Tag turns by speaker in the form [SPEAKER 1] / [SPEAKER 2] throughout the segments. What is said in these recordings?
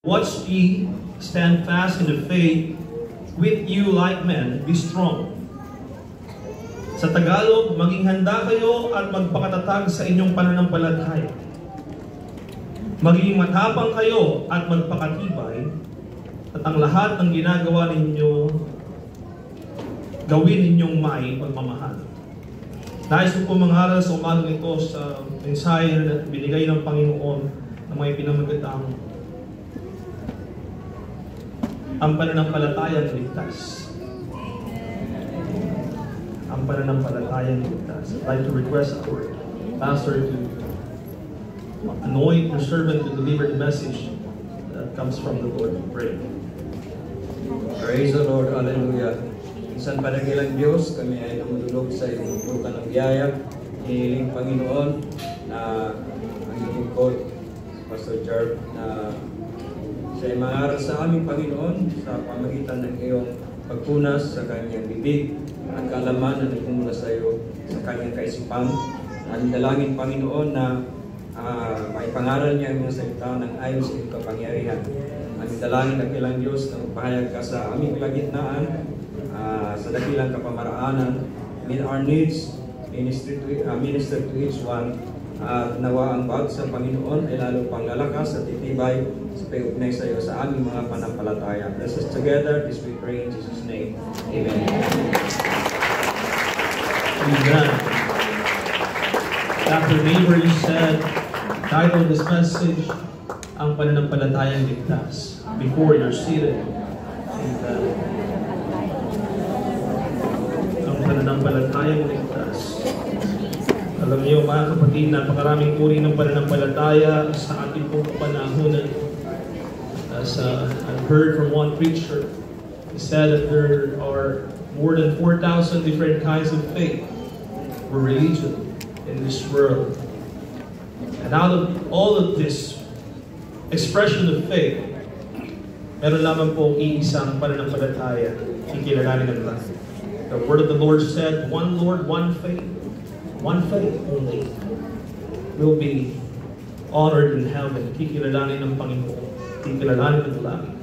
[SPEAKER 1] Watch ye stand fast in the faith, with you like men, be strong. Sa Tagalog, maging handa kayo at magpakatatag sa inyong pananampalataya. Maging matapang kayo at magpakatibay, at ang lahat ng ginagawa ninyo, gawin ninyong may pagmamahal. Nais ko mangaral sa umagang ito sa mensahe na binigay ng Panginoon na may pinamagatang ang pananampalatayang ligtas. Ang pananampalatayang ligtas. I'd like to request our pastor to anoint your servant to deliver the message that comes from the Lord. Pray.
[SPEAKER 2] Praise the Lord. Hallelujah. Isang padakilang Diyos, kami ay lumulog sa iyong tukan ng biyaya. Hinihiling Panginoon na ang lingkod, Pastor Jarb, na siya ay mangaral sa aming Panginoon sa pamagitan ng iyong pagpunas sa kanyang bibig at kaalaman na nagmumula sa iyo sa kanyang kaisipan. Ang dalangin Panginoon na may pangaral niya ang mga salita ng ayon sa iyong kapangyarihan. Ang dalangin ng ilang Diyos na magpahayag ka sa aming kalagitnaan, sa dakilang kapamaraanan, meet our needs, minister to each one, at nawa ang bawat sa Panginoon ay lalo pang lalakas at titibay sa pag-ugnay sa iyo sa aming mga panampalataya. Bless us together, this we pray in Jesus' name. Amen.
[SPEAKER 1] Amen. Dr. Neighbor, you said, title of this message, ang pananampalatayang ligtas. Before you're seated, ang pananampalatayang ligtas. Alam niyo mga kapatid, napakaraming uri ng pananampalataya sa ating pong kapanahunan. As I've heard from one preacher, he said that there are more than 4,000 different kinds of faith or religion in this world. And out of all of this expression of faith, meron lamang po iisang pananampalataya ikilalanin ng lahat. The word of the Lord said, one Lord, one faith only will be honored in heaven. Kikilalanin ng Panginoon. Kikilalanin ng langit.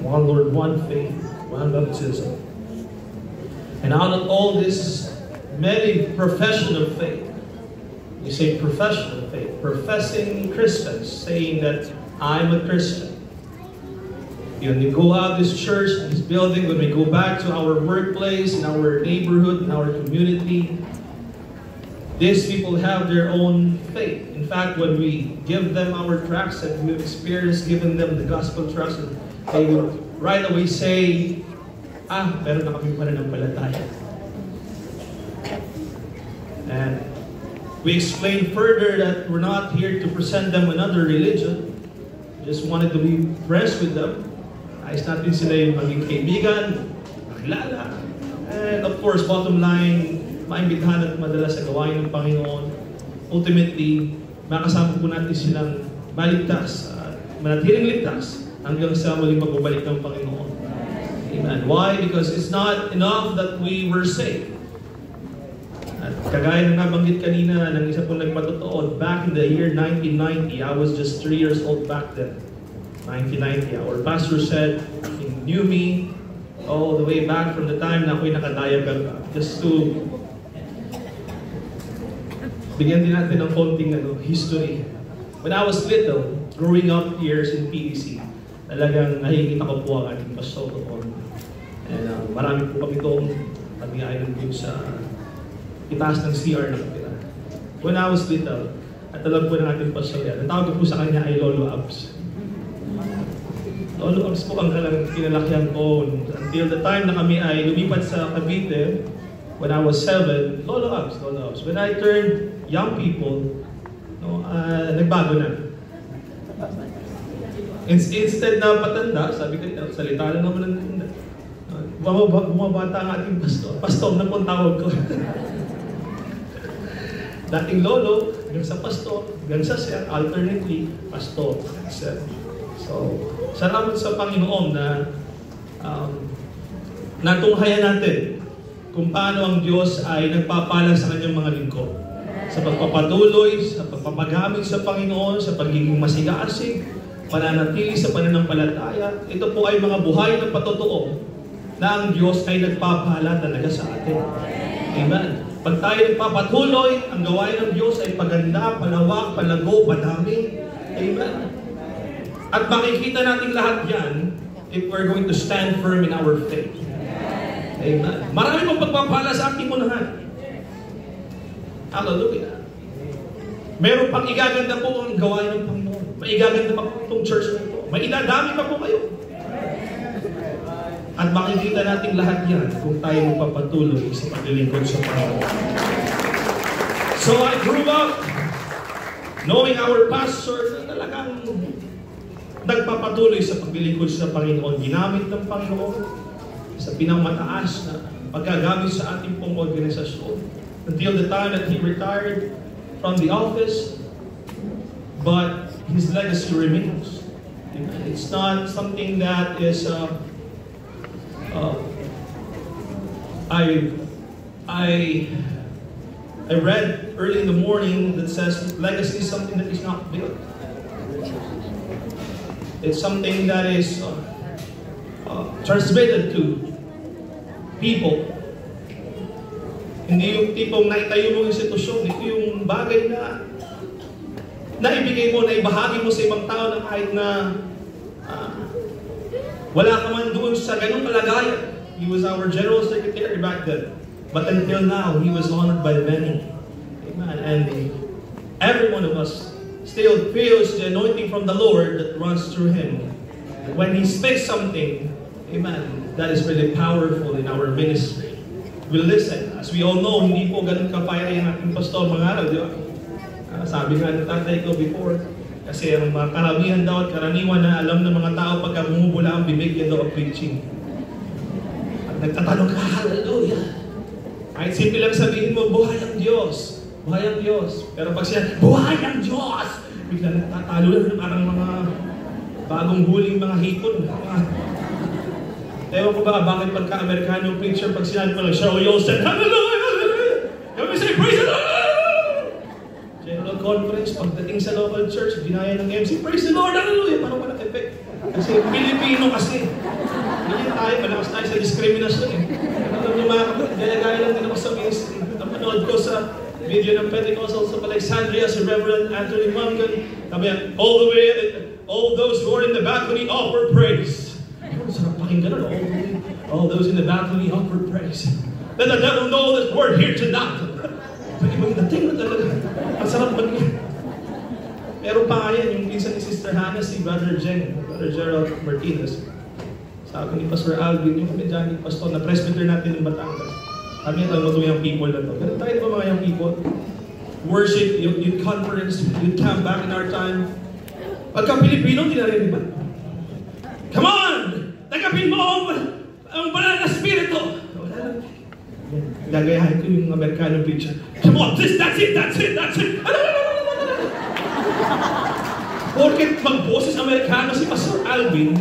[SPEAKER 1] One Lord, one faith, one baptism. And out of all this many profession of faith, you say profession of faith, professing Christians, saying that I'm a Christian. When we go out of this church, this building, when we go back to our workplace, in our neighborhood, in our community, these people have their own faith. In fact, when we give them our tracts and we've experienced giving them the gospel tracts, they would right away say, meron na kami pananampalataya. And we explain further that we're not here to present them another religion. We just wanted to be friends with them. Ayos natin sila yung maging kaibigan, makilala. And of course, bottom line, maimbitahan at madala sa gawain ng Panginoon. Ultimately, makasama po natin silang maligtas at manatiling ligtas hanggang sa muling pagbabalik ng Panginoon. Amen. Why? Because it's not enough that we were saved. At kagaya ng nabanggit kanina ng isa pong nagpatotoo, back in the year 1990, I was just 3 years old back then. 1990. Our pastor said, he knew me all the way back from the time na ako'y nakadiaper. Just to bigyan din natin ng konting history. When I was little, growing up years in PDC, talagang nakikita ko po ang ating pastor doon. And marami po kami doon pag-i-island view sa itaas ng CR na kapila. When I was little, at alam po ng ating pastor yan, ang tawag ko po sa kanya ay Lolo Abs. Lolo Abs po ang kinalakyan ko until the time na kami ay lumipat sa Cavite. When I was 7, Lolo Abs. When I turned young people, nagbago na. Instead na patanda, sabi ko, salita lang naman ng tanda. Bumabata ang ating pastor. Pastor na pong tawag ko. Dating lolo, hanggang sa pastor, hanggang sa sir, alternately, pastor. Sir. So, salamat sa Panginoon na natunghayan natin kung paano ang Diyos ay nagpapala sa kanyang mga lingkod. Sa pagpapatuloy, sa pagpapagamit sa Panginoon, sa pagiging masigasig, pananatili sa pananampalataya. Ito po ay mga buhay na patotoo na ang Diyos ay nagpapahala talaga sa atin. Amen. Pag tayo nagpapatuloy, ang gawain ng Diyos ay paganda, palawak, palago, padami. Amen. At makikita natin lahat yan if we're going to stand firm in our faith. Amen. Marami pong pagpapala sa ating unahan. Hallelujah. Meron pang igaganda po ang gawain ng Panginoon. May igaganda pa po itong church na ito. May idadami pa po kayo. At makikita natin lahat yan kung tayo magpapatuloy sa paglilingkod sa Panginoon. So I grew up knowing our pastor na talagang nagpapatuloy sa paglilingkod sa Panginoon. Ginamit ng Panginoon sa pinamataas na pagkagamit sa ating pong organisasyon. Until the time that he retired from the office, but his legacy remains. It's not something that is I read early in the morning that says legacy is something that is not built. It's something that is transmitted to people. Hindi yung tipong naitayo mo institusyon. Ito yung bagay na naibigay mo, naibahagi mo sa ibang tao na kahit na wala ka man doon sa ganung kalagayan. He was our general secretary back then. But until now, he was honored by many. Amen. And every one of us still feels the anointing from the Lord that runs through him. When he speaks something, amen, that is really powerful in our ministry. We listen. As we all know, hindi po ganun ka-fiery ang ating pastor mangaral, di ba? Sabi nga ng tatay ko before, kasi ang mga karamihan daw at karaniwan na alam ng mga tao pagka bumubula ang bibig, yan daw ang preaching. At nagtatanong ka, hallelujah. Kahit simple lang sabihin mo, buhay ang Diyos. Buhay ang Diyos. Pero pag siya, buhay ang Diyos! Bigla nagtatalo lang parang mga bagong huling mga hipon. Ewan ko ba, bakit pagka-Amerikano preacher, pag sinabi mo lang, show yourself, hallelujah, hallelujah! Can we say, praise the Lord! General conference, pagdating sa local church, ginaya ng MC, praise the Lord, hallelujah! Parang walang effect. Kasi Pilipino kasi. Hindi tayo, malakas tayo sa discrimination eh. Alam niyo mga kapatid, gaya-gaya lang din ako sa ministry. Napanood ko sa video ng Pentecostal sa Alexandria, si Reverend Anthony Mangan. Sabi yan, all those who are in the balcony offer praise. Sarap pakinggan na, all those in the balcony offer praise. Let the devil know this word here tonight. Ibang dating na talaga. Ang sarap maging. Meron pa nga yan, yung pinsan ni Sister Hannah, si Brother Gerald Martinez. Sa akin ni Pastor Alvin, yung kamedyan ni Pastor na presbyter natin ng Batangas. Sabi niya tayo mga young people na to. Pero tayo ba mga young people? Worship, youth conference, youth camp back in our time. Pagka Pilipino, hindi na rin iba. Come on! Tagapin mo ang banal na spirito! Gagayahin ko yung Amerikano preacher. Come on, that's it! Porket magboses Amerikano si Pastor Alvin,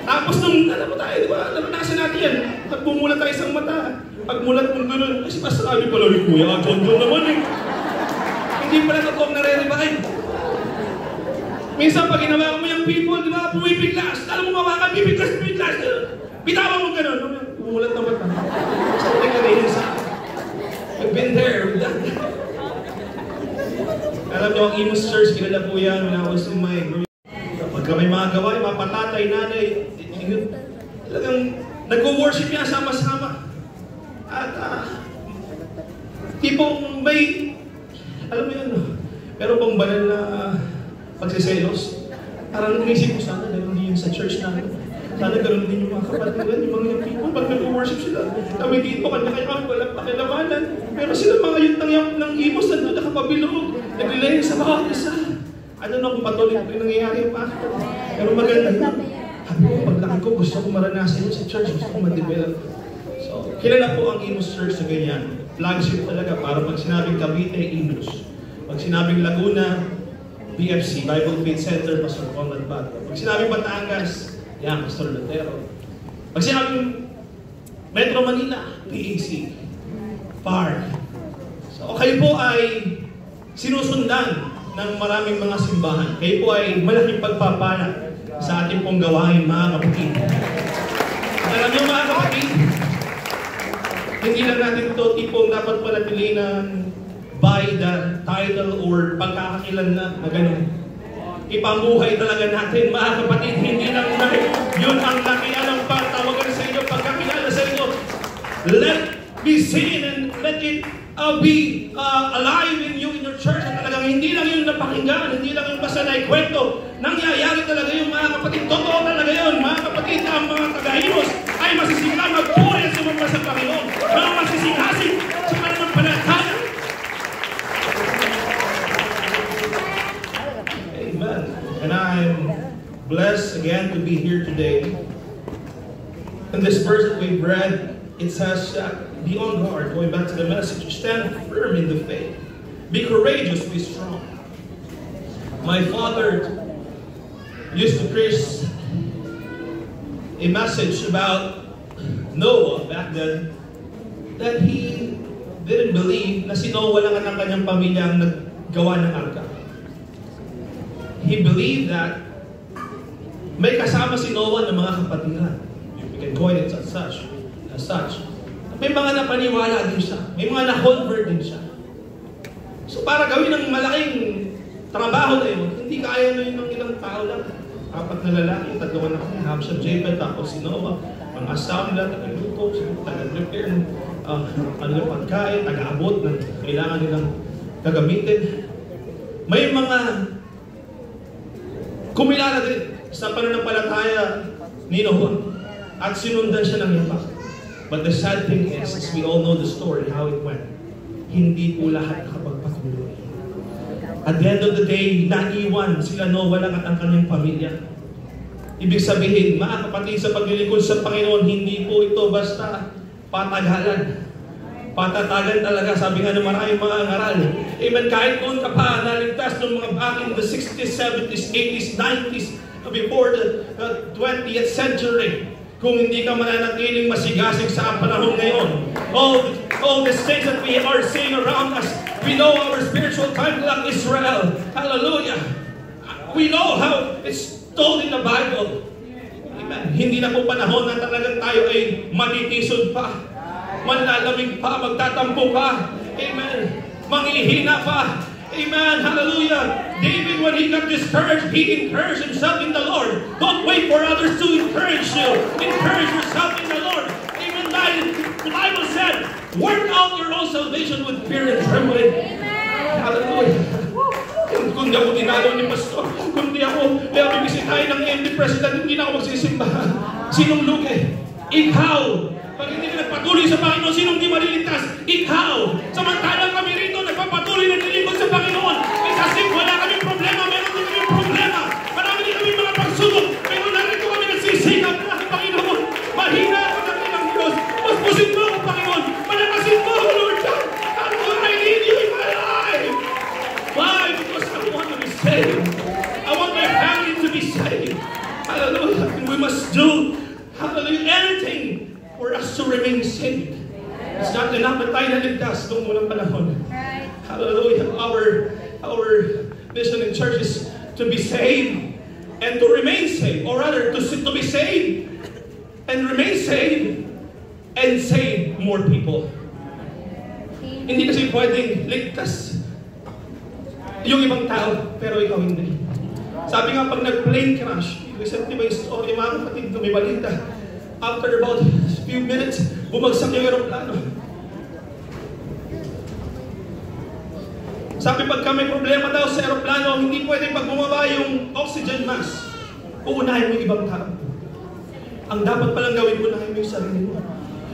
[SPEAKER 1] tapos nung, alam mo tayo, di ba? Naranasan natin yan. Pag bumulat tayo sa mata, pag mulat mong gano'n, kasi Pastor Alvin pala rin, Kuya, John naman eh. Hindi pala totoong nare-revive. Minsan pag ginawa mo yung people, di ba, pumipiglas. Alam mo mawakan, pipiglas. Bitawan mo gano'n. Bumulat na mata. So, nagkarayin sa I've been there, we've done that. Alam niyo, ang Imus Church, kilala po yan when I was in my group. Pagka may mga gawain, mga patatay, nanay, talagang nag-worship yan sama-sama. At tipong may, alam mo yun, pero pang banal na pagsiselos. Parang naisip ko sana, gano'n din yun sa church namin. Sana gano'n din yung mga kapatiran, yung mga young people, pag nag-worship sila. Kami dito, kanya-kanya kami walang pakilabanan. Pero sila mga yun ng Imus na doon nakapabilog, naglilay sa bawat isa. Ano na kung patuloy ito yung nangyayari pa. Pero maganda yun. Sabi ko, paglaki ko, gusto ko maranasan yun sa church, gusto ko ma-develop. So, kilala po ang Imus Church sa ganyan. Flagship talaga, para pag sinabing Cavite, Imus. Pag sinabing Laguna, BFC, Bible Faith Center, Pastor Conrad Bato. Pag sinabing Batangas, yan, Pastor Lutero. Pag sinabing Metro Manila, PAC, PAR. So, kayo po ay sinusundan ng maraming mga simbahan. Kayo po ay malaking pagpapala sa ating pong gawain, mga kapatid. At alam niyo, mga kapatid, hindi lang natin ito tipong dapat panatilinan by the title or pagkakakilanlan na gano'n. Ipamuhay talaga natin, mga kapatid, hindi lang yun ang lakihan ng patawagan sa inyo, pagkakilala sa inyo. Let be seen and let it be alive in you, in your church. At talagang hindi lang yung napakinggan, hindi lang yung basta na ikwento. Nangyayari talaga yung mga kapatid. Totoo talaga yun, mga kapatid, na ang mga taga-Hinos ay masisika magpuri at sumamba sa Panginoon. Mga masisikasig sa pananampalataya. Amen. And I'm blessed again to be here today. In this verse that we've read, it says, be on guard, going back to the message, stand firm in the faith. Be courageous, be strong. My father used to preach a message about Noah back then, that he didn't believe na si Noah lang ang kanyang pamilya ang naggawa ng arka. He believed that may kasama si Noah ng mga kapatiran. You can coin it as such. May mga napaniwala din siya. May mga na-convert din siya. So para gawin ng malaking trabaho na yun, hindi kaya na yun ng ilang tao lang. 4 na lalaki, 3 na kami, Hamsham, Japheth, tapos si Noah, mga asamla, taga-luto, taga-prepare ng pagkain, taga-abot ng kailangan nilang gagamitin. May mga kumilala din sa pananampalataya ni Noah at sinundan siya ng yapak. But the sad thing is, as we all know the story, how it went, hindi po lahat nakapagpatuloy. At the end of the day, naiwan sila Noah lang at ang kanyang pamilya. Ibig sabihin, mga kapatid, sa paglilingkod sa Panginoon, hindi po ito basta patagalan. Patatagan talaga, sabi nga ng maraming mga ngaral. Amen, kahit noon ka pa naligtas ng mga back in the 60s, 70s, 80s, 90s, before the 20th century, kung hindi ka mananatiling masigasig sa panahon ngayon. All the things that we are seeing around us, we know our spiritual time clock Israel. Hallelujah. We know how it's told in the Bible. Amen. Hindi na po panahon na talagang tayo ay matitisod pa, manlalamig pa, magtatampo pa. Amen. Manghihina pa. Amen. Hallelujah. David, when he got discouraged, he encouraged himself in the Lord. Don't wait for others to encourage you. Encourage yourself in the Lord. Amen. The Bible said, work out your own salvation with fear and trembling. Hallelujah. Kung di ako dinalo ni Pastor, kung di ako bibisitahin ng MD President, hindi na ako magsisimba. Sinong lugi? Ikaw. Pag hindi ka nagpatuloy sa Panginoon, sinong di maliligtas? Ikaw. Samantalang kami rito, nagpapatuloy na nilingkod sa Panginoon. Kasi wala kaming problema, meron din kaming problema. Marami din kaming mga pagsubok, pero narito kami nagsisikap na sa Panginoon. Mahina ako ng ilang Diyos. Puspusin mo ako, Panginoon. Malakasin mo ako, Lord God. Lord, I need you in my life. Why? Because I want to be saved. I want my family to be saved. Hallelujah. And we must do, hallelujah, anything for us to remain saved. It's not enough na tayo naligtas noong unang panahon. Hallelujah. Our mission in church is to be saved and to remain saved. Or rather, to be saved and remain saved and save more people. Hindi kasi pwedeng ligtas yung ibang tao, pero ikaw hindi. Sabi nga, pag nag-plane crash, recently may story, mga kapatid, may balita. After about a few minutes, bumagsak yung aeroplano. Sabi, pagka may problema daw sa aeroplano, hindi pwedeng pag bumaba yung oxygen mask, uunahin mo yung ibang tao. Ang dapat palang gawin mo na yung sarili mo.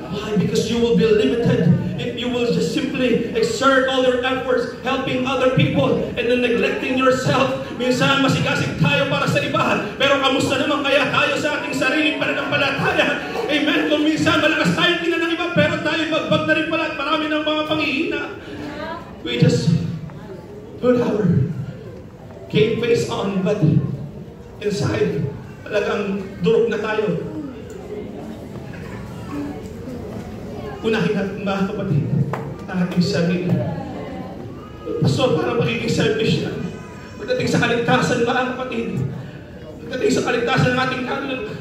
[SPEAKER 1] Why? Because you will be limited if you will just simply exert all your efforts helping other people and then neglecting yourself. Minsan masigasig tayo para sa iba, pero kamusta naman kaya tayo sa ating sariling pananampalataya? Amen. Kung minsan malakas tayo tingnan ng iba, pero tayo bagbag na rin pala at marami ng mga panghihina. We just put our game face on, but inside talagang durog na tayo. Unahin natin, mga kapatid, ang ating sarili. So, para magiging selfish yan. pagdating sa kaligtasan, mga kapatid, pagdating sa kaligtasan ng ating kaluluwa,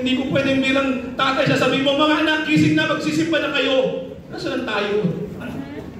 [SPEAKER 1] hindi ko pwedeng bilang tatay sasabihin mo, mga anak, gising na, magsisimba na kayo. Nasaan tayo?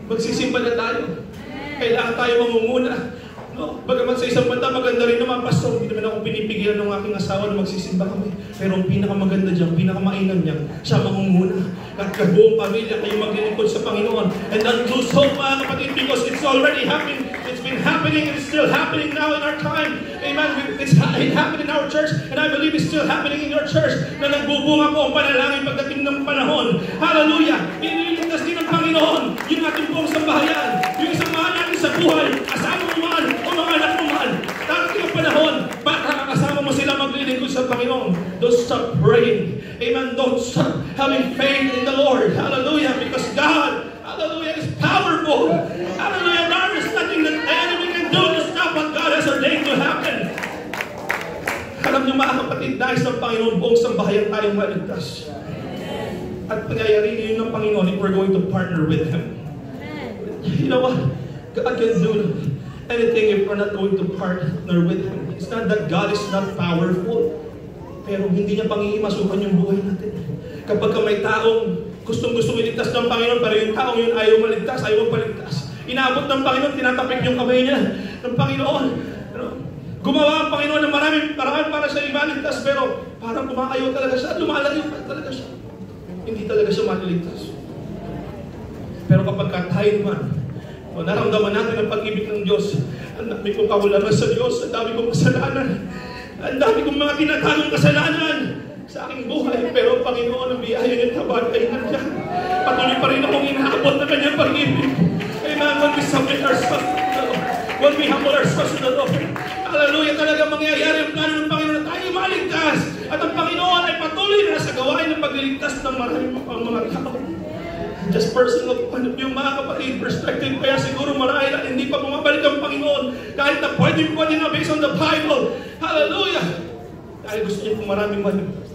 [SPEAKER 1] Magsisimba na tayo. Kailangan tayo mangunguna. No? Bagaman sa isang banda, maganda rin naman, pastor, hindi naman ako pinipigilan ng aking asawa na magsisimba kami. Pero ang pinakamaganda dyan, pinakamainam niya, siya mangunguna. At buong pamilya kayo maglilingkod sa Panginoon. And don't lose hope, mga kapatid, because it's already happening. It's been happening and it's still happening now in our time. Amen. It happened in our church and I believe it's still happening in your church na nagbubunga po ang panalangin pagdating ng panahon. Hallelujah! Iniligtas din ng Panginoon yung ating buong sambahayan. Yung isang mahal natin sa buhay, kasama mo man o mga anak mo man. Darating ang panahon, baka kasama mo sila maglilingkod sa Panginoon. Don't stop praying. Amen. Don't stop having faith in the Lord. Hallelujah. Because God, hallelujah, is powerful. Hallelujah. There is nothing that the enemy can do to stop what God has ordained to happen. Alam niyo mga kapatid, dahil sa Panginoon, buong sambahayan tayong maligtas. At pangyayari yun ng Panginoon if we're going to partner with Him. You know what? God can do anything if we're not going to partner with Him. It's not that God is not powerful, pero hindi niya pangingimasukan yung buhay natin. Kapag may taong gustong-gusto iligtas ng Panginoon, pero yung taong yun ayaw maligtas, ayaw magpaligtas. Inaabot ng Panginoon, tinatapik yung kamay niya ng Panginoon. Gumawa ang Panginoon ng maraming paraan para siya imaligtas, pero parang kumakayo talaga siya, lumalayo pa talaga siya. Hindi talaga siya maliligtas. Pero kapag tayo naman, naramdaman natin ang pag-ibig ng Diyos, ang dami kong kakulangan sa Diyos, ang dami kong kasalanan, ang dami kong mga tinatagong kasalanan sa aking buhay, pero Panginoon, ang biyaya niya tabagay na niya. Patuloy pa rin akong inaabot na kanyang pag-ibig. Amen. When we submit ourselves to the Lord, when we humble ourselves to the Lord, hallelujah, talaga mangyayari ang plano ng Panginoon na tayo maligtas. At ang Panginoon ay patuloy na sa gawain ng pagliligtas ng maraming mga tao. Just personal point of view, mga kapatid, perspective, kaya siguro marahil at hindi pa bumabalik ang Panginoon kahit na pwede na based on the Bible. Hallelujah! Dahil gusto niya kung maraming maligtas.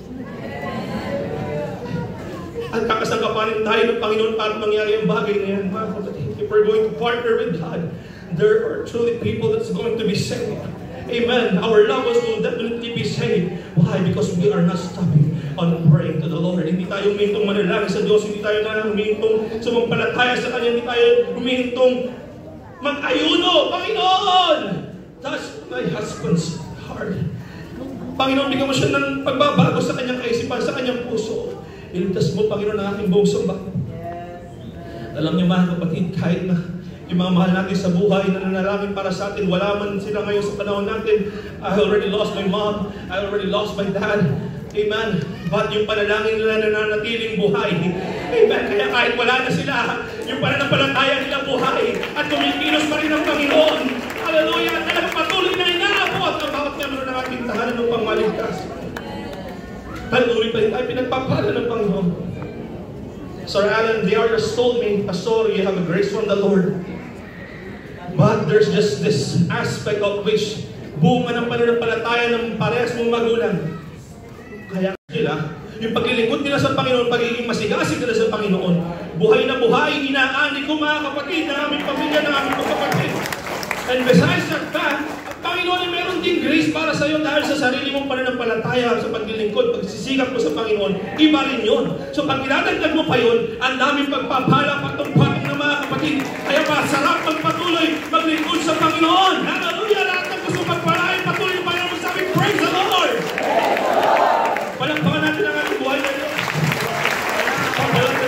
[SPEAKER 1] At kakasangkapanin tayo ng Panginoon para mangyari ang bagay na yan, mga kapatid. If we're going to partner with God, there are truly people that's going to be saved. Amen. Our loved ones will definitely be saved. Why? Because we are not stopping on praying to the Lord. Hindi tayo humihintong manalangin sa Diyos. Hindi tayo humihintong sumampalataya sa Kanya. Hindi tayo humihintong mag-ayuno. Panginoon! Touch my husband's heart. Panginoon, bigyan mo siya ng pagbabago sa kanyang kaisipan, sa kanyang puso. Iligtas mo, Panginoon, ang aking buong samba. Alam niyo mga kapatid, kahit na yung mga mahal natin sa buhay na nanalangin para sa atin, wala man sila ngayon sa panahon natin. I already lost my mom. I already lost my dad. Amen. But yung panalangin nila na nanatiling buhay. Amen. Kaya kahit wala na sila, yung pananampalataya nila buhay. At kumikilos pa rin ang Panginoon. Hallelujah. At talagang patuloy na inaabot ang bawat member ng ating tahanan ng pangmaligtas. Patuloy pa rin tayo pinagpapala ng Panginoon. Sir Alan, they are your soulmate. Pastor, you have a grace from the Lord. But there's just this aspect of which bunga ng pananampalataya ng parehas mong magulang. Kaya nila, yung paglilingkod nila sa Panginoon, pagiging masigasig nila sa Panginoon, buhay na buhay, inaani ko mga kapatid, ng aming pamilya, ng aming kapatid. And besides that fact, Panginoon ay meron din grace para sa iyo dahil sa sarili mong pananampalataya sa paglilingkod, pagsisikap mo sa Panginoon, iba rin yun. So pag dinadagdag mo pa yun, ang daming pagpapala, patong-patong ng mga kapatid. Kaya masarap magpatuloy, maglingkod sa Panginoon. Hallelujah! Lahat ng gusto magpalain, patuloy pa naman sabi, praise the Lord! Palakpakan natin ang ating buhay na ito.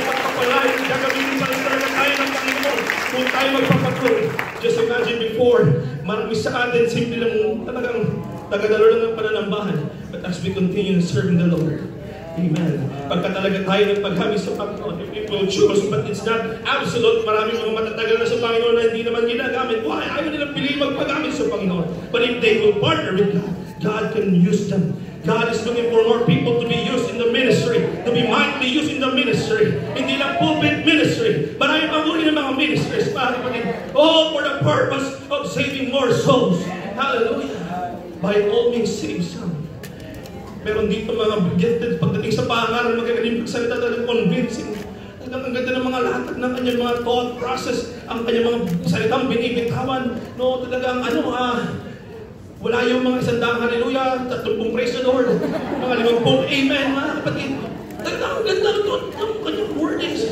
[SPEAKER 1] Pagpapalain, gagamitin pa rin talaga tayo ng Panginoon kung tayo magpapatuloy. Just imagine before, marami sa atin, simple lang talagang tagadalo lang ng pananambahan. But as we continue serving the Lord, amen. Pagka talaga tayo ng paghamis sa Panginoon, if we will choose, but it's not absolute. Maraming mga matatagal na sa Panginoon na hindi naman ginagamit. Why? Ayaw nilang piliin magpagamit sa Panginoon. But if they will partner with God, God can use them. God is looking for more people to be used in the ministry, to be mightily used in the ministry. Hindi lang pulpit ministry, but ay pamuli ng mga ministries, all for the purpose of saving more souls. Hallelujah. By all means, save some. Meron dito mga gifted pagdating sa pangaral, magagaling pagsalita talagang convincing. Ang ganda ng mga latag ng kanyang mga thought process, ang kanyang mga salitang binibitawan. No, talagang Wala yung mga 100 hallelujah, 30 praise the Lord, mga 50 amen, mga kapatid. Ang ganda ng kanyang wordings.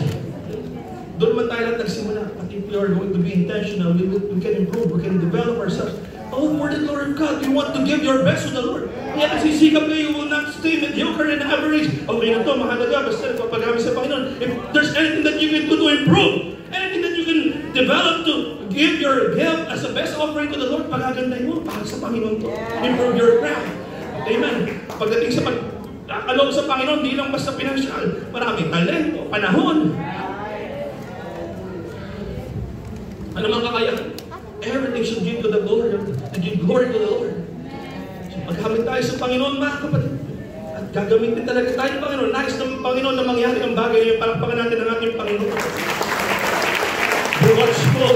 [SPEAKER 1] Doon man tayo lang nagsimula. But if we are going to be intentional, we can improve, we can develop ourselves. Oh, for the glory of God, you want to give your best to the Lord. Kaya nagsisikap kayo, you will not stay mediocre and average. Okay na ito, mahalaga, basta nagpapagamit sa Panginoon. If there's anything that you can do to improve, anything that you can develop to give your gift as a best offering to the Lord, pagagandahin mo, para sa Panginoon to. Improve your craft. Amen. Pagdating sa along sa Panginoon, di lang basta pinansyal. Maraming talento, panahon. Ano mang kakayahan? Everything should give to the glory to the Lord. So paghamit tayo sa Panginoon, mga kapatid, at gagamitin talaga tayo ng Panginoon. Nais ng Panginoon na mangyari ang bagay niya. Palakpakan natin ang ating Panginoon. Be watchful.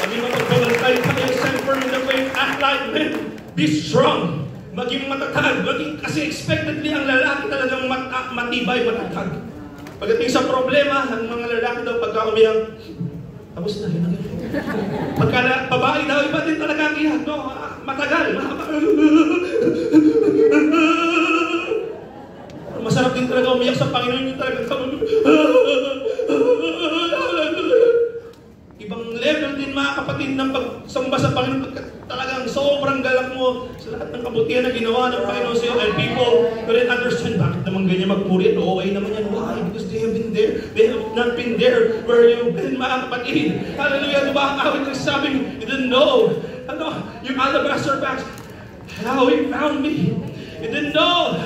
[SPEAKER 1] Maging mapagpabantay tayo. Stand firm in the faith. Act like men. Be strong. Maging matatag. Kasi expectedly ang lalaki talagang matibay, matatag. Pagdating sa problema, ang mga lalaki daw pagka umiyak, tapos na, hinagin. Pagka babae daw, iba din talaga ang iyak, no? Matagal. Masarap din talaga umiyak sa Panginoon yung talaga. Ibang level din, mga kapatid, ng pagsamba sa Panginoon. Talagang sobrang galak mo sa lahat ng kabutihan na ginawa ng Panginoon sa iyo. And people couldn't understand bakit naman ganyan magpuri. Okay naman yan. Why? Because they have been there. They have not been there where you've been, mga kapatid. Hallelujah. Diba ang awit ng sabing, you didn't know. Ano? Yung alabaster box. How he found me. You didn't know.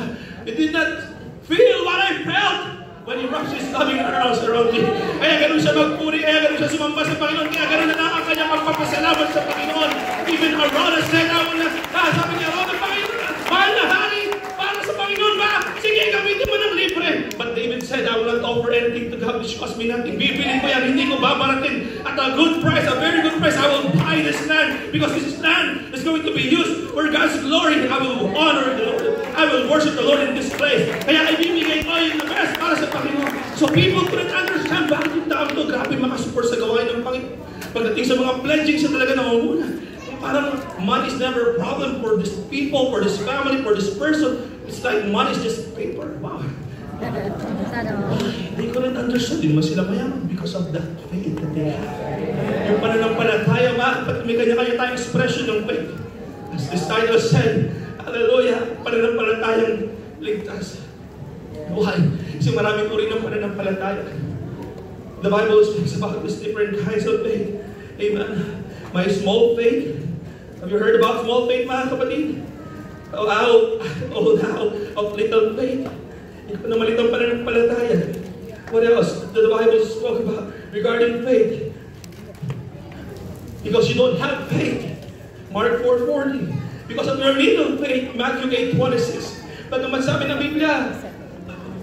[SPEAKER 1] You did not feel what I felt when he wraps his loving arms around me. Kaya ganun siya magpuri, kaya ganun siya sumamba sa Panginoon, kaya ganun na ang kanyang magpapasalamat sa Panginoon. Even Arona said, sabi niya, Arona, Panginoon, mahal na hari, para sa Panginoon ba? Sige, gamitin mo ng libre. But David said, I will not offer anything to God which cost me nothing. Bibili ko yan, hindi ko babaratin. At a good price, a very good price, I will buy this land because this land is going to be used for God's glory. I will honor the Lord. I will worship the Lord in this place. Kaya ibibigay ko yung the best para sa Panginoon. So people couldn't understand bakit yung tao ito grabe makasupport sa gawain ng Panginoon. Pagdating sa mga pledging, siya talaga namumuna. Parang money is never a problem for this people, for this family, for this person. It's like money is just paper. Wow. They couldn't understand. Hindi naman sila mayaman because of that faith that they have. Yung pananampalataya, may kanya-kanya tayong expression ng faith. As this title said, hallelujah, pananampalatayang ligtas. Why? Kasi maraming uri ng pananampalataya. The Bible speaks about these different kinds of faith. Amen. My small faith. Have you heard about small faith, mga kapatid? Oh, how of little faith. Hindi ko na malitang pananampalataya. What else did the Bible spoke about regarding faith? Because you don't have faith. Mark 4:40. Because of your little faith, Matthew 8:26. Pagkaman sabi ng Biblia,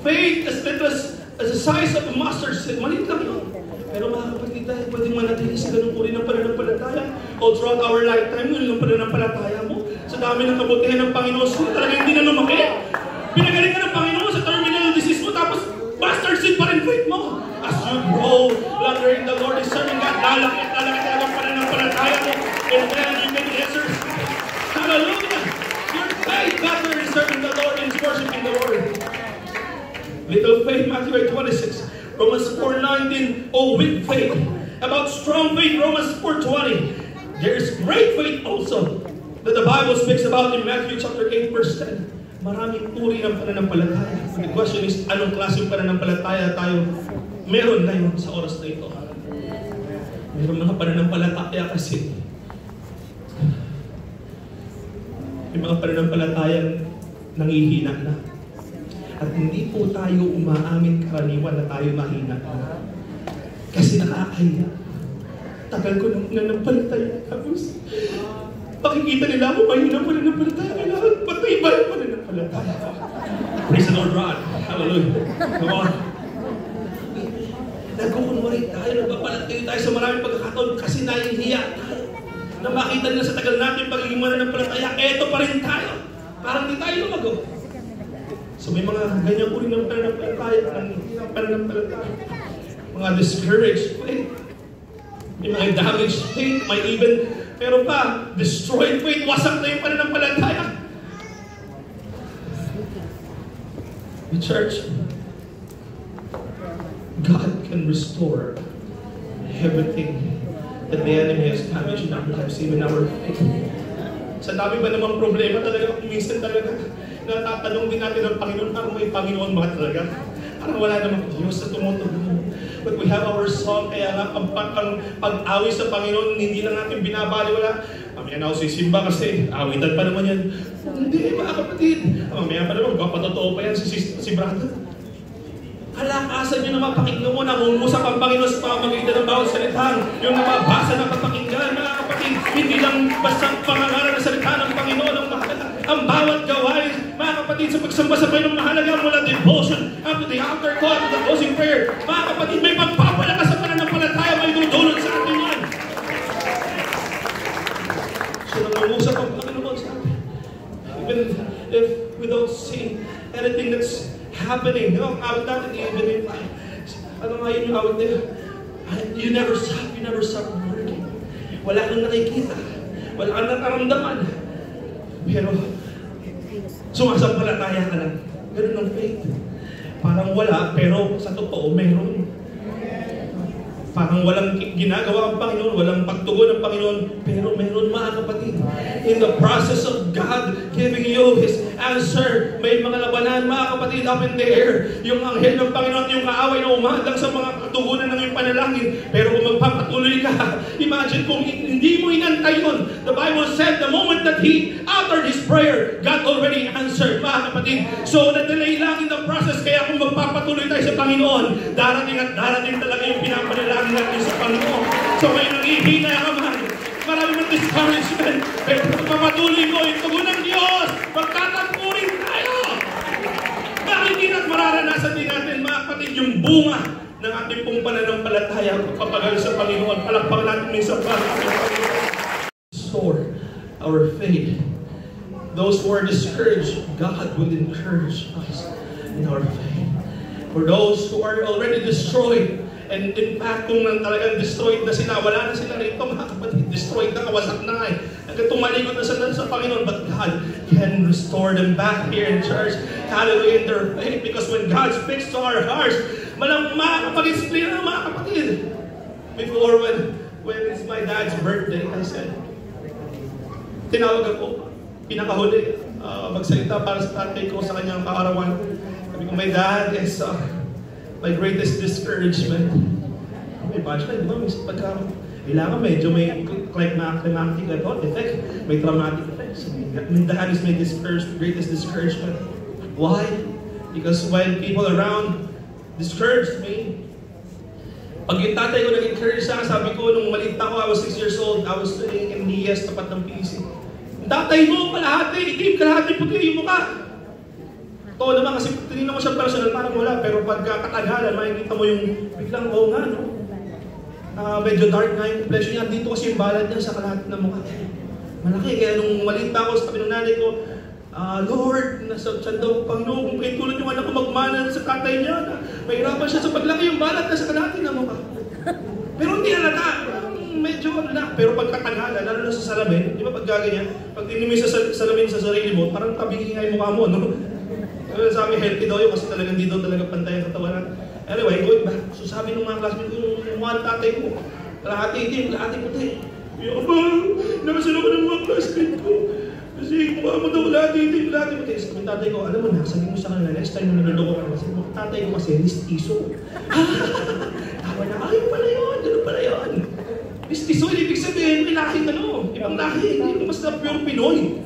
[SPEAKER 1] faith as little as the size of a mustard seed. Maliit lang yun. Pero mga kapatid tayo, pwedeng manatili sa ganung uri ng pananampalataya. All throughout our lifetime, yun yung pananampalataya mo. Sa dami ng kabutihan ng Panginoon, so talaga hindi na lumaki. Pinagaling ka ng Panginoon sa terminal disease mo, tapos mustard seed pa rin faith mo. As you grow longer in the Lord is serving God, lalaki talaga ang pananampalataya mo. And then you can answer. Hallelujah! Your faith, God is serving the Lord and is worshiping the Lord. Little faith, Matthew 8:26. Romans 4:19, oh, with faith. About strong faith, Romans 4:20. There is great faith also that the Bible speaks about in Matthew chapter 8, verse 10. Maraming uri ng pananampalataya. The question is, anong klaseng pananampalataya tayo meron ngayon sa oras na ito? Meron mga pananampalataya kasi yung mga pananampalataya nangihina na. At hindi po tayo umaamin karaniwan na tayo mahina na. Kasi nakakahiya. Tagal ko nang nananampalataya. Tapos, pakikita nila ako mahina pananampalataya. Kailangan matibay pananampalataya. Praise the Lord, God. Hallelujah. Come on. Nagkukunwari tayo, nagpapalatili tayo sa maraming pagkakataon kasi nahihiya tayo. Na makita nila sa tagal natin pagiging mananampalataya, eto pa rin tayo. Parang di tayo lumago. So may mga ganyan uri ng pananampalataya, mga discouraged faith, may mga damaged faith, may even Pero pa, destroyed faith, wasak na yung pananampalataya. The church, God can restore everything that the enemy has damaged in our lives, even our faith. Sa dami ba namang problema talaga, minsan talaga, natatanong din natin ang Panginoon, parang may Panginoon ba talaga? Parang wala namang Diyos na tumutulong. But we have our song, kaya nga, ang pag-awis sa Panginoon, hindi lang natin binabaliwala. Mamaya na ako sisimba kasi, awitan pa naman yan. Hindi, mga kapatid. Mamaya pa naman, magpapatotoo pa yan si brother. Kalakasan nyo na mapakinggan mo, nangungusap ang Panginoon sa pamamagitan ng bawat salitang, yung nababasa na kapakinggan, mga kapatid, hindi lang basta pangangaral na salita ng Panginoon ang mahalaga. Ang bawat gawain, mga kapatid, sa pagsamba sa Panginoon mahalaga mula devotion up to the altar call, to the closing prayer. Mga kapatid, may pagpapalakas sa pananampalataya, may dudulot sa atin yan. So nangungusap ang Panginoon sa atin. Even if we don't see anything that's happening. You know, awit natin, even if, ano nga yun yung awit na yun? You never stop working. Wala kang nakikita. Wala kang nakaramdaman. Pero, sumasampalataya ka lang. Ganun ang faith. Parang wala, pero sa totoo, meron. Parang walang ginagawa ang Panginoon, walang pagtugon ng Panginoon, pero meron, mga kapatid. In the process of God giving you His answer, may mga labanan, mga kapatid, up in the air. Yung anghel ng Panginoon, yung kaaway na umadang sa mga katugunan ng iyong panalangin. Pero kung magpapatuloy ka, imagine kung hindi mo inantay yun. The Bible said, the moment that he uttered his prayer, God already answered, mga kapatid. So, na-delay lang in the process, kaya kung magpapatuloy tayo sa Panginoon, darating at darating talaga yung pinapanalangin natin sa Panginoon. So, ngayon nanghihina ka man. Marami ng discouragement. Pero pagpapatuloy mo, yung tugon ng Diyos, magtatampurin tayo. Bakit hindi na't mararanasan din natin, mga kapatid, yung bunga ng ating pong pananampalataya, pagpapagal sa Panginoon, palakpak natin minsan pa. Restore our faith. Those who are discouraged, God will encourage us in our faith. For those who are already destroyed, and in fact, kung talagang destroyed na sila, wala na sila rito, mga kapatid, destroyed na, kawasak na eh. Tumalikod na sila sa Panginoon, but God can restore them back here in church. Hallelujah, in their faith. Because when God speaks to our hearts, malang makakapag-explain na, mga kapatid. Before, when it's my dad's birthday, I said, tinawag ako, pinakahuli, magsalita para sa tatay ko sa kanyang kaarawan. Sabi ko, my dad is my greatest discouragement. May punchline, di ba? Kailangan medyo may climactic effect, may traumatic effect. My dad is my greatest discouragement. Why? Because when people around discouraged me, pag yung tatay ko nag-encourage sa akin, sabi ko, nung maliit ako, I was 6 years old, I was studying in NIES, tapat ng PC. Yung tatay mo, kalahati, itim, kalahati, puti yung mukha. Oo naman, kasi tinignan mo siya personal, parang wala. Pero pagka katagalan, makikita mo yung biglang, oo nga, no? Medyo dark na yung complexion niya. Dito kasi yung balad niya sa kalahati ng mukha. Malaki, kaya nung maliit ako, sabi ng nanay ko, Lord, nasa tiyan daw, Panginoon, kung kayo tulad yung anak ko magmana sa tatay niya, mahirapan siya sa paglaki yung balad na sa kalahati ng mukha. Pero hindi halata. Medyo na, pero pagkatagalan, lalo na sa salamin, di ba pag gaganyan, pag tinimi sa salamin sa sarili mo, parang tabingin nga yung mukha mo, no? Sabi, healthy daw yun kasi talagang hindi daw talaga pantay ang katawan natin. Anyway, going back. So sabi ng mga classmates ko, yung mga tatay ko, kalahati itim, kalahati puti. Yung nakasin ako ng mga classmates ko. Kasi mukha mo daw kalahati itim, kalahati puti. Sabi ng tatay ko, alam mo na, sabi mo sa kanila, next time na naluloko ka, sabi mo, tatay ko kasi, mistiso. Tawa na, ay, pala yun, gano'n pala yun. Mistiso, ibig sabihin, may lahing ano, ibang lahi, hindi mas na pure Pinoy.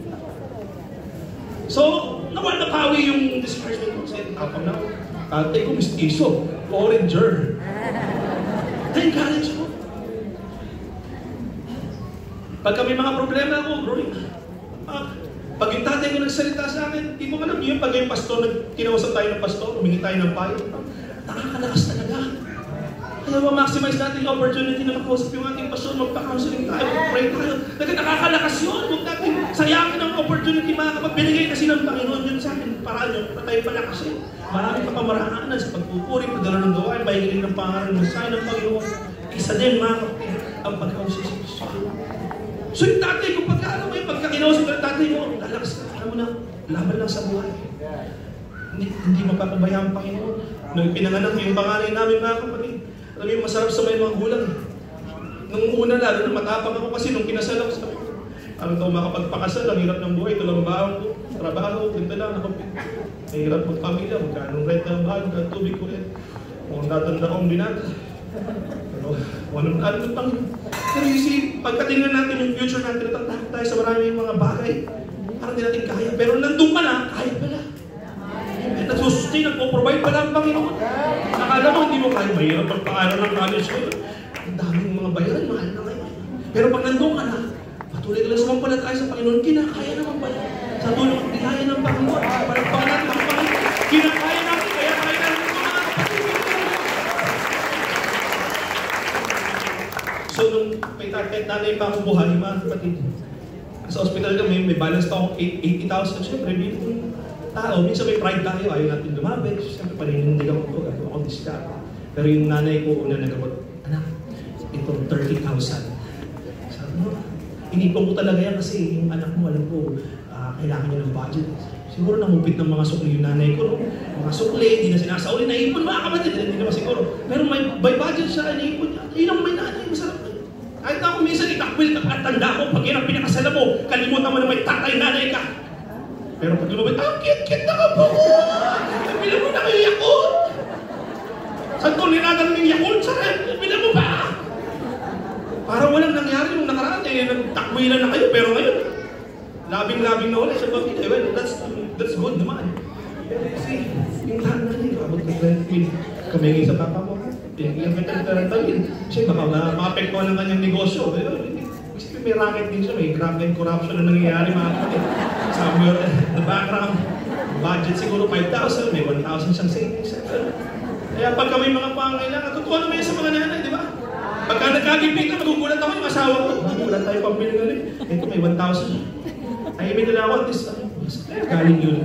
[SPEAKER 1] So, napawi yung discouragement ko. Kasi, ako na, tatay ko mistiso, foreigner. Na-encourage ko. Pag kami mga problema ako, growing pag yung tatay ko nagsalita sa akin, di mo alam yun, pag yung pastor, kinausap tayo ng pastor, humingi tayo ng payo, nakakalakas talaga. Kaya ma-maximize natin yung opportunity na makausap yung ating pastor, magpa-counseling tayo, mag-pray tayo. Nakakalakas yun. Huwag natin sayangin ang opportunity, mga kapag-binigay kasi ng Panginoon yun sa akin. Paraan yun, tayo palakasin. Marami pa pamaraanan sa pagpupuri, pagdala ng gawain, mahigiling ng pangalan ng sign ng Panginoon. Isa din, mga kapatid, ang pagkausap sa pastor. So yung tatay ko, pagka kinausap ng tatay mo, lalakas ka, alam mo na, laban lang sa buhay. Hindi mapapabayaan ang Panginoon. Nung pinanganak yung panganay namin, mga kapatid, alam mo yung masarap sa may mga gulang. Nung una lalo na matapang ako kasi nung kinasal ako sa alam ko makapagpakasal, ang hirap ng buhay, ito lang baon ko, trabaho, ganda lang, nakapit. Ang hirap magpamilya, magkano rent ng bahay, magkano tubig ko rin. Kung tatanda kong binata. Pero, walang ng Panginoon. Pero you see, pagkatingnan natin yung future natin, natatakot tayo sa maraming mga bagay. Parang di natin kaya. Pero nandun ka na, kaya pala. Nagsusustain, nagpo-provide pala ang Panginoon. Nakala mo, hindi mo kaya. Mahirap magpaaral ng college ko. Ang daming mga bayaran, mahal na kayo. Pero pag nandun ka na, patuloy ka lang sumampalataya sa Panginoon, kinakaya naman pala. Sa tulong at biyaya ng Panginoon, palagpakan natin ang Panginoon. Kinakaya natin, kaya kaya natin mga kapatid. So, nung may tatay pa akong buhay, mga kapatid, sa hospital kami, may balance pa akong 80,000. Siyempre, bilang tao, minsan may pride tayo, ayaw natin lumabit. Siyempre, paninindig ako ito, gagawa akong discount. Pero yung nanay ko, una nagabot, anak, itong 30,000. Sabi mo, inipon ko talaga yan kasi yung anak mo, alam ko, kailangan niya ng budget. Siguro namupit ng mga sukli yung nanay ko, no? Mga sukli, hindi na sinasauli, naipon mga kapatid, hindi naman siguro. Pero may budget siya, naipon niya. Yun ang may nanay, masarap na. Kahit ako minsan itakwil at tanda ko, pag yan ang pinakasala mo, kalimutan mo na may tatay, nanay ka. Pero pag lumabit, cute na ka po! Bilang mo na kayo Yakult! Saan ko nilagay ng Yakult? Saan? Bilang mo ba? Parang walang nangyari nung nakaraan, nagtakwilan na kayo, pero ngayon, labing-labing na ulit sa pamilya. Well, that's good naman. Pero kasi, yung lahat na nila, kami ngayon sa papa mo, yung kita-tarantalin. Kasi baka maapektuhan ang kanyang negosyo. Kasi may racket din siya, may crime and corruption na nangyayari mga kapatid. Somewhere in the background, budget siguro 5,000, may 1,000 siyang savings. Kaya pag kami mga pangailangan, totoo naman yan sa mga nanay, di ba? Pagka nagkagipit na, magugulat ako yung asawa ko. Magugulat tayo pambili nga rin. Ito may 1,000. Ay, may nila ako, galing yun.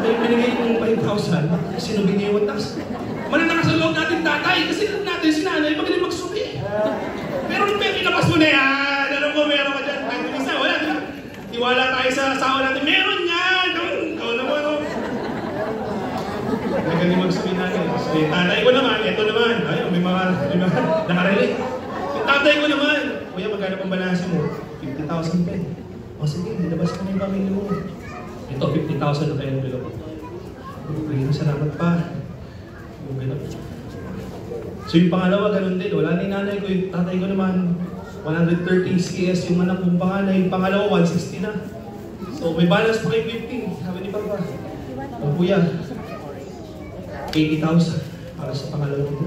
[SPEAKER 1] Ay, binigay yung 5,000, sinubig niya yung 1,000. Mananakas sa loob natin tatay, kasi natin si nanay, magaling magsubi. Pero nung pinabas mo na yan, alam ko meron ka dyan. Kahit yung isa, wala, di ba? Tiwala tayo sa asawa natin, meron yan! Ikaw naman, no? Magaling magsubi natin. So, yung tatay ko naman, ito naman. Ayun, may mga nakarelate. Yung tatay ko naman, kuya, magkano pang balansin mo? 50,000 pen. O sige, nilabas ka na yung pamilya mo. Ito, 50,000 na kayo ng bilo. Salamat pa. So yung pangalawa, ganun din. Wala ni nanay ko, yung tatay ko naman, 130 CS yung anak kong panganay. Yung pangalawa, 160 na. So may balance pa kayo 50. Sabi ni Papa, o kuya, 80,000 para sa pangalawa ko.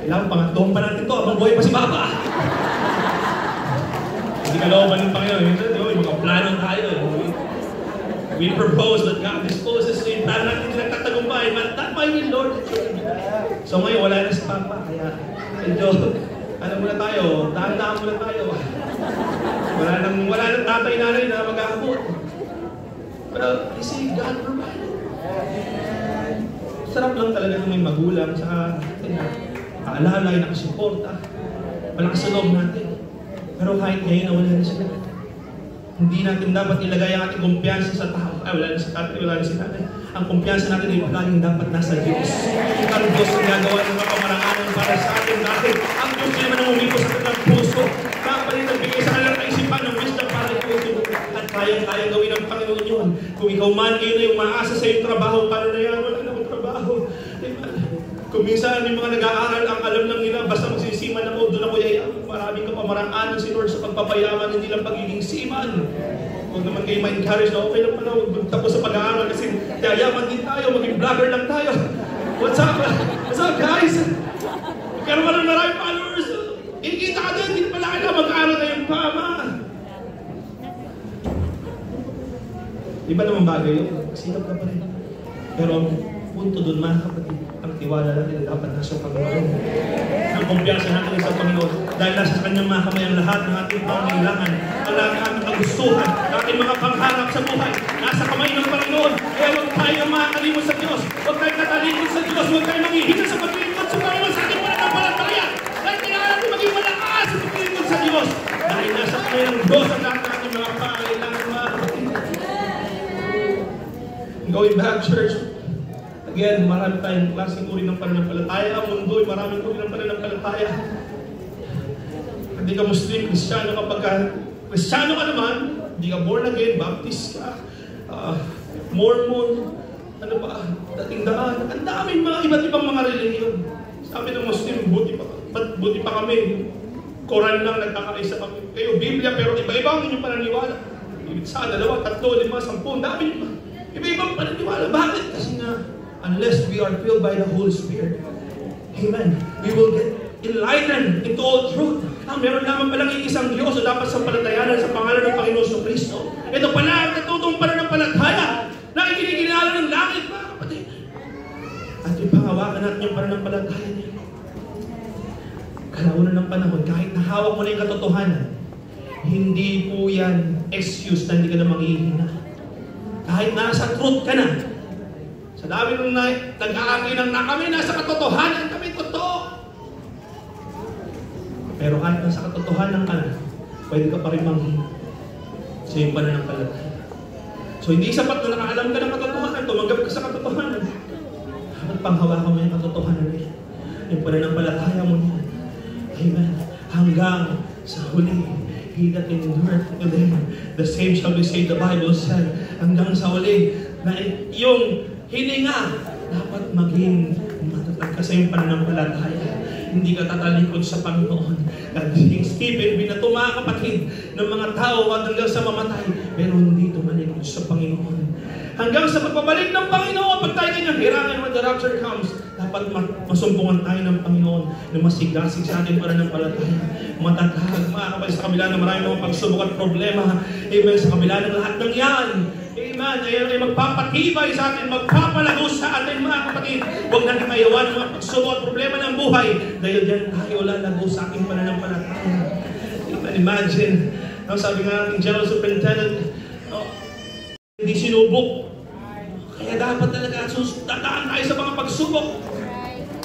[SPEAKER 1] Kailangan pangatong pa natin to, abang buhay pa si Papa. Hindi ka looban ng Panginoon. Yung mga plano tayo. We propose that God disposes to yung plano natin nagtatagumpay. But that my will, Lord. So ngayon, wala na si Papa. Kaya, medyo, ano muna tayo, dahan-dahan muna tayo. Wala nang tatay nanay na mag-aabot. Pero, you see, God provided. Sarap lang talaga ng may magulang sa nakalalay, nakasuporta. Malakas sa loob natin. Pero kahit ngayon na wala na sila. Hindi natin dapat ilagay ang ating kumpiyansa sa tao. Ay, wala na si tatay, wala na si tatay. Ang kumpiyansa natin ay palaging dapat nasa Diyos. Ang Diyos ang gagawa ng mga pamaraanan para sa atin dahil ang Diyos naman ang umipos sa kanilang puso. Kapalit nagbigay sa kanilang kaisipan ng wisdom para ito. At kayang gawin ng Panginoon yun. Kung ikaw man ngayon ay umaasa sa iyong trabaho, paano na yan? Wala na akong trabaho. Kung minsan yung mga nag-aaral, ang alam lang nila, basta magsisiman ako, doon ako yayaman. Maraming kapamaraanan si Lord sa pagpapayaman, hindi lang pagiging siman. Huwag naman kayo ma-encourage na okay lang pala, huwag tapos sa pag-aaral kasi yayaman din tayo, maging vlogger lang tayo. What's up? What's up guys? Magkaroon ka ng maraming followers. Ikita ka din, hindi pala kailangan mag-aaral na yung pama. Iba naman bagay yun, sikap ka pa rin. Pero punto doon mga kapatid, ang tiwala natin dapat nasa Panginoon. Ang kumpiyansa natin sa Panginoon dahil nasa kanyang mga kamay ang lahat ng ating pangangailangan, ang lahat ng ating kagustuhan, ang ating mga pangharap sa buhay. Nasa kamay ng Panginoon. Kaya huwag tayo makakalimot sa Diyos. Huwag tayo katalimot sa Diyos. Huwag tayo manghihina sa paglilingkod sa Panginoon sa ating pananampalataya. Dahil kailangan natin maging malakas sa paglilingkod sa Diyos. Dahil nasa Going back, church, again, marami tayong klaseng uri ng pananampalataya. Ang mundo ay maraming uri ng pananampalataya. Hindi ka Muslim, Kristiyano kapag Kristiyano ka naman, hindi ka born again, Baptist ka, Mormon, ano ba, dating daan. Ang daming mga iba't ibang mga religion. Sabi ng Muslim, buti pa kami. Quran lang, nagkakaisa kami. Kayo, Biblia, pero iba-iba ang inyong pananiwala. Isa, 2, 3, 5, 10, dami pa. Iba-ibang pananiwala. Bakit? Kasi nga, unless we are filled by the Holy Spirit, amen, we will get enlightened into all truth. Meron naman palang isang Diyos o dapat sampalatayanan sa pangalan ng Panginoon Kristo. Ito pala ang natutong pananampalataya na ikinikinala ng langit, mga kapatid. At ipanghawakan natin yung pananampalataya niya. Kalaunan ng panahon, kahit nahawak mo na yung katotohanan, hindi po yan excuse na hindi ka na manghihina. Kahit nasa truth ka na, sa dami nung nag-aakinan na kami, nasa katotohanan kami, totoo. Pero kahit nasa katotohanan ka na, pwede ka pa rin manghina sa iyong pananampalataya. So hindi sapat na nakaalam ka ng katotohanan, tumanggap ka sa katotohanan. Dapat panghawakan mo yung katotohanan niya. Yung pananampalataya mo niya. Amen. Hanggang sa huli, he that endureth to them, the same shall be saved, the Bible said. Hanggang sa huli, na yung hininga, dapat maging matatag ka sa iyong pananampalataya. Hindi ka tatalikod sa Panginoon. At Stephen, binato mga kapatid ng mga tao hanggang sa mamatay, pero hindi tumalikod sa Panginoon. Hanggang sa pagbabalik ng Panginoon, pag tayo kanyang hirangan when the rapture comes, dapat masumpungan tayo ng Panginoon na masigasig sa ating pananampalataya. Matatag, mga kapatid, sa kabila ng maraming mga pagsubok at problema. Amen, sa kabila ng lahat ng yan. Amen, ayan ay magpapatibay sa atin, magpapalago sa atin, mga kapatid. Huwag natin ayawan ng mga pagsubok at problema ng buhay. Dahil diyan tayo lalago sa ating pananampalataya. Amen, imagine, sabi nga ating General Superintendent, hindi sinubok. Kaya dapat talaga dadaan tayo sa mga pagsubok.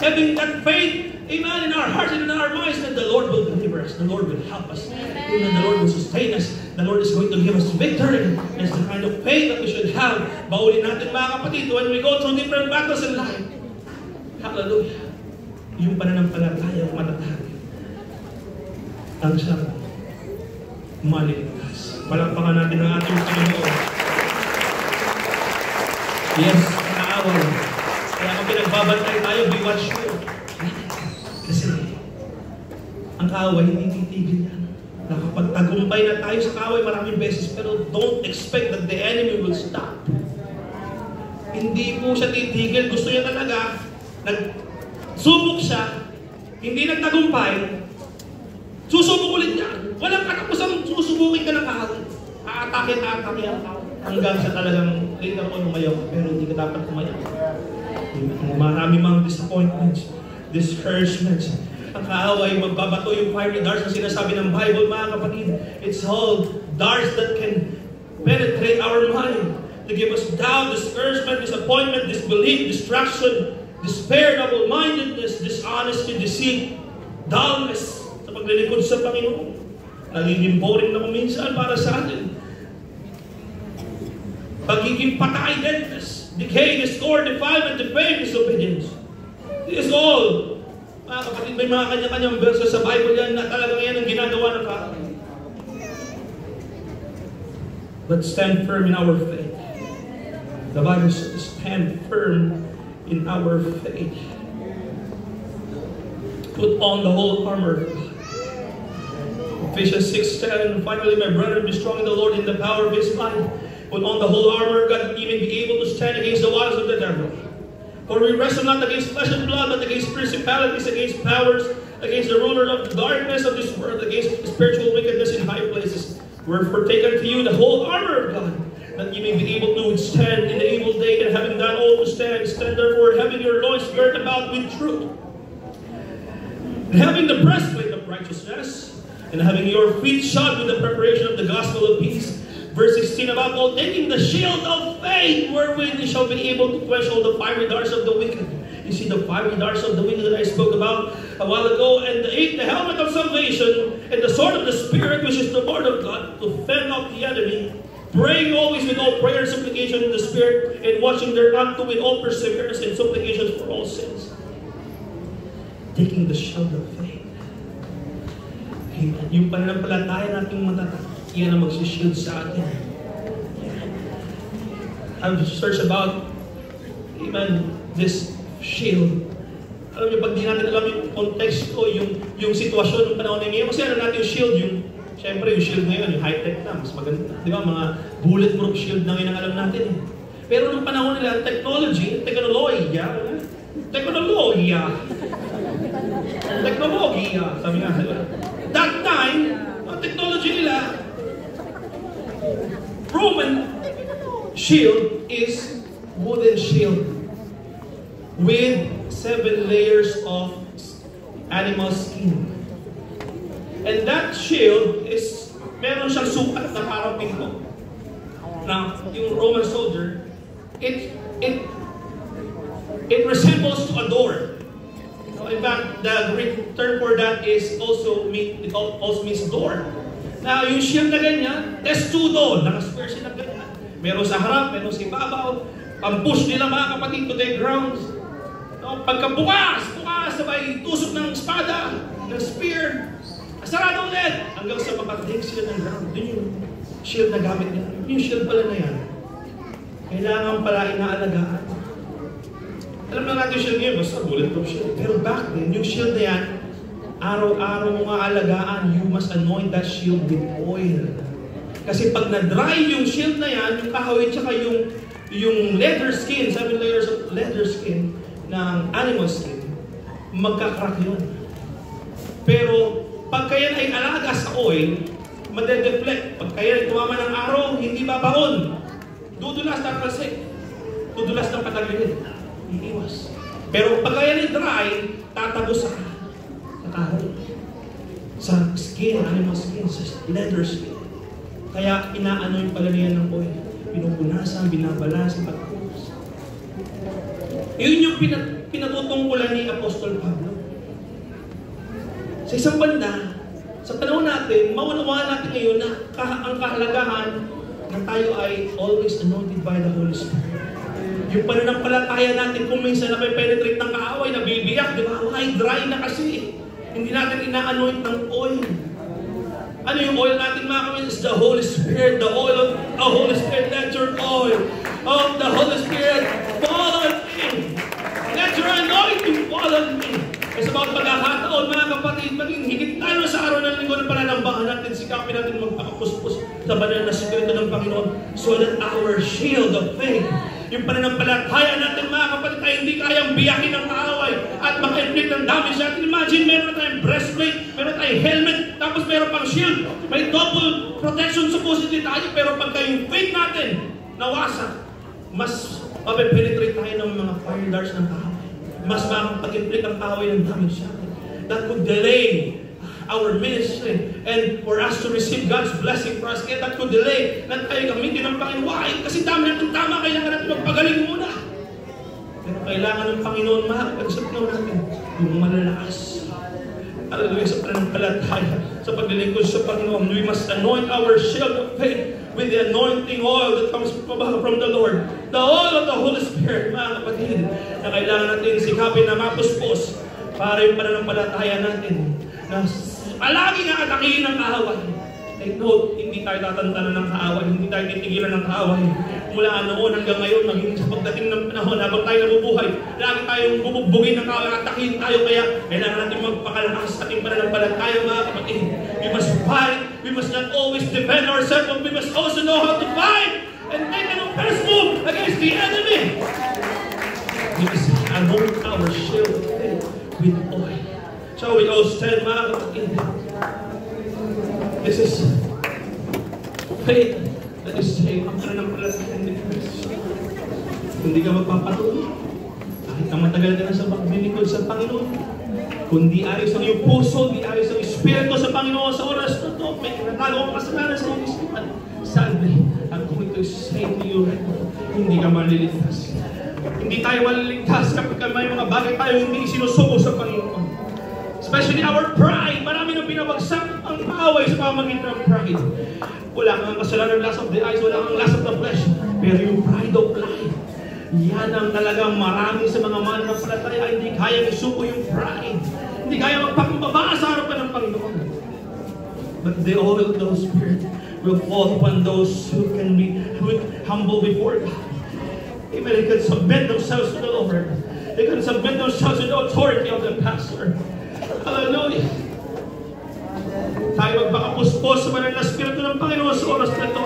[SPEAKER 1] Having that faith, amen, in our hearts and in our minds that the Lord will deliver us, the Lord will help us, and the Lord will sustain us. The Lord is going to give us victory. That's the kind of faith that we should have. Baulin natin, mga kapatid, when we go through different battles in life. Hallelujah. Yung pananampalataya matatag. Ang siyang maligtas. Palakpakan natin ang ating Panginoon. Yes, kaaway. Kaya kung pinagbabantay tayo, be watchful. Kasi ang kaaway, hindi titigil yan. Nakapagtagumpay na tayo sa kaaway maraming beses, pero don't expect that the enemy will stop. Hindi po siya titigil. Gusto niya talaga, nagsubok siya, hindi nagtagumpay, susubok ulit niya. Walang katapusang susubukin ka ng kaaway. Aatake ang kaaway. Hanggang sa talagang later on umayaw ka, pero hindi ka dapat umayaw. Marami mga disappointments, discouragements. Ang kaaway, magbabato yung fiery darts na sinasabi ng Bible, mga kapatid. It's all darts that can penetrate our mind, to give us doubt, discouragement, disappointment, disbelief, distraction, despair, double-mindedness, dishonesty, deceit, dullness sa paglilingkod sa Panginoon. Nagiging boring na kuminsan para sa atin. Pagiging patay, deadness, decay, discord, defilement, defame, disobedience. This is all. Mga kapatid, may mga kanya-kanyang verses sa Bible yan na talagang yan ang ginagawa ng kaaway. But stand firm in our faith. The Bible says, stand firm in our faith. Put on the whole armor of God. Ephesians 6:10, finally, my brethren, be strong in the Lord in the power of His might. Put on the whole armor of God, that ye may be able to stand against the wiles of the devil. For we wrestle not against flesh and blood, but against principalities, against powers, against the ruler of the darkness of this world, against spiritual wickedness in high places. Wherefore take unto you the whole armor of God, that ye may be able to withstand in the evil day, and having done all to stand, stand therefore, having your loins girt about with truth, and having the breastplate of righteousness, and having your feet shod with the preparation of the gospel of peace. Verse 16, above all, taking the shield of faith, wherewith ye shall be able to quench all the fiery darts of the wicked. You see the fiery darts of the wicked that I spoke about a while ago, and the helmet of salvation, and the sword of the Spirit, which is the word of God, to fend off the enemy Praying always with all prayer and supplication in the Spirit, and watching thereunto with all perseverance and supplications for all sins. Taking the shield of faith. Amen. Yung pananampalataya nating matatag, yan ang magsishield sa atin. I've searched about, amen, this shield. Alam niyo, pag di natin alam yung context o yung sitwasyon ng panahon ngayon, kasi alam natin yung shield, siyempre yung shield ngayon, yung high-tech na, mas maganda. Di ba? Mga bulletproof shield na ngayon ang alam natin. Pero nung panahon nila, technology, sabi nga, that time, ang technology nila, Roman shield is wooden shield with 7 layers of animal skin. And that shield is, meron siyang sukat na parang pinto. Now, yung Roman soldier, it resembles to a door. So in fact, the Greek term for that is also means door. Now, yung shield na ganyan, testudo, naka-square siya na ganyan. Meron sa harap, meron sa ibabaw. Pang-push nila mga kapatid to the ground. No, pagkabukas, sabay tusok ng espada, ng spear. Sarado ulit! Hanggang sa makating sila ng ground. Doon yung shield na gamit nila. Yung shield pala na yan, kailangan pala inaalagaan. Alam na natin yung shield ngayon, basta bulletproof shield. Pero back then, yung shield na yan, araw-araw mo nga alagaan, you must anoint that shield with oil. Kasi pag na-dry yung shield na yan, yung kahoy tsaka yung leather skin, 7 layers of leather skin ng animal skin, magkakrak yun. Pero pagka yan ay alaga sa oil, madedeflect. Pagka yan ay tumama ng araw, hindi babahon. Dudulas na kasi. Dudulas ng patagilid. Iiwas. Pero pagka yan ay dry, tatago sa kahoy. Sa skin, animal skin, sa leather skin. Kaya inaano yung palalayan ng oil. Pinupunasan, binabalasan, pagpunas. Yun yung pinatutungkulan ni Apostol Pablo. Sa isang banda, sa panahon natin, maunawaan natin ngayon na ang kahalagahan na tayo ay always anointed by the Holy Spirit. Yung pananampalataya natin, kung minsan na penetrate ng kaaway, nabibiyak, di ba? Ay, dry na kasi. Hindi natin ina-anoint ng oil. Ano yung oil natin, mga kapatid? It's the Holy Spirit, the oil of the Holy Spirit. Let your oil of the Holy Spirit fall on me. Let your anointing fall on me. It's about pagkakataon, mga kapatid, maging higit tayo sa araw ng linggo ng pananambahan natin, sikapin natin magpakapuspos sa banal na sikreto ng Panginoon so that our shield of faith, yung pananampalataya natin, mga kapatid, ay hindi kayang biyakin ng kaaway at maka-inflict ng damage natin. Imagine, meron tayong breastplate, meron tayong helmet, tapos meron pang shield. May double protection supposedly tayo, pero pagka yung faith natin nawasak, mas mape-penetrate tayo ng mga fire darts ng kaaway. Mas makapag-inflict ang kaaway ng damage natin. That could delay our ministry and for us to receive God's blessing for us. Kaya that could delay na tayo gamitin ng Panginoon. Why? Kasi dami natin tama, kailangan natin magpagaling muna. Pero kailangan ng Panginoon, makakapag-isip natin yung malalakas. Hallelujah, sa pananampalataya, sa paglilingkod sa Panginoon, we must anoint our shield of faith with the anointing oil that comes from the Lord. The oil of the Holy Spirit, mga kapatid, na kailangan natin sikapin na mapuspos para yung pananampalataya natin na palagi nga atakihin ng kaaway. Take note, hindi tayo tatantanan ng kaaway, hindi tayo titigilan ng kaaway. Mula noon hanggang ngayon, maging sa pagdating ng panahon, habang tayo nabubuhay, lagi tayong bubugbugin ng kaaway, atakihin tayo, kaya kailangan natin magpakalakas sa ating pananampalataya, mga kapatid. We must fight, we must not always defend ourselves, but we must also know how to fight and make an first move against the enemy. We must anoint our shield of faith with oil. Shall we all stand, mga kapatid? This is faith that is saved. Ang pananampalataya ni Christ. Hindi ka magpapatuloy. Kahit ang matagal ka na sa paglilingkod sa Panginoon. Kung di ayos ang iyong puso, di ayos ang Espiritu sa Panginoon sa oras na ito, may natalo ang kasalanan sa iyong isipan. Sadly, I'm going to say to you right now, hindi ka maliligtas. Hindi tayo maliligtas kapag may mga bagay tayo hindi sinusuko sa Panginoon. Especially our pride. Marami nang binabagsak ang away sa pamagitan ng pride. Wala kang kasalanan, lust of the eyes, wala kang lust of the flesh. Pero yung pride of life, yan ang talagang marami sa mga mananampalataya hindi kaya isuko yung pride. Hindi kaya magpakumbaba sa harapan ng Panginoon. But the oil of the Spirit will fall upon those who can be humble before God. Amen. They can submit themselves to the Lord. They can submit themselves to the authority of the pastor. Hallelujah. Tayo magpakapuspos sa banal na Espiritu ng Panginoon sa oras na ito.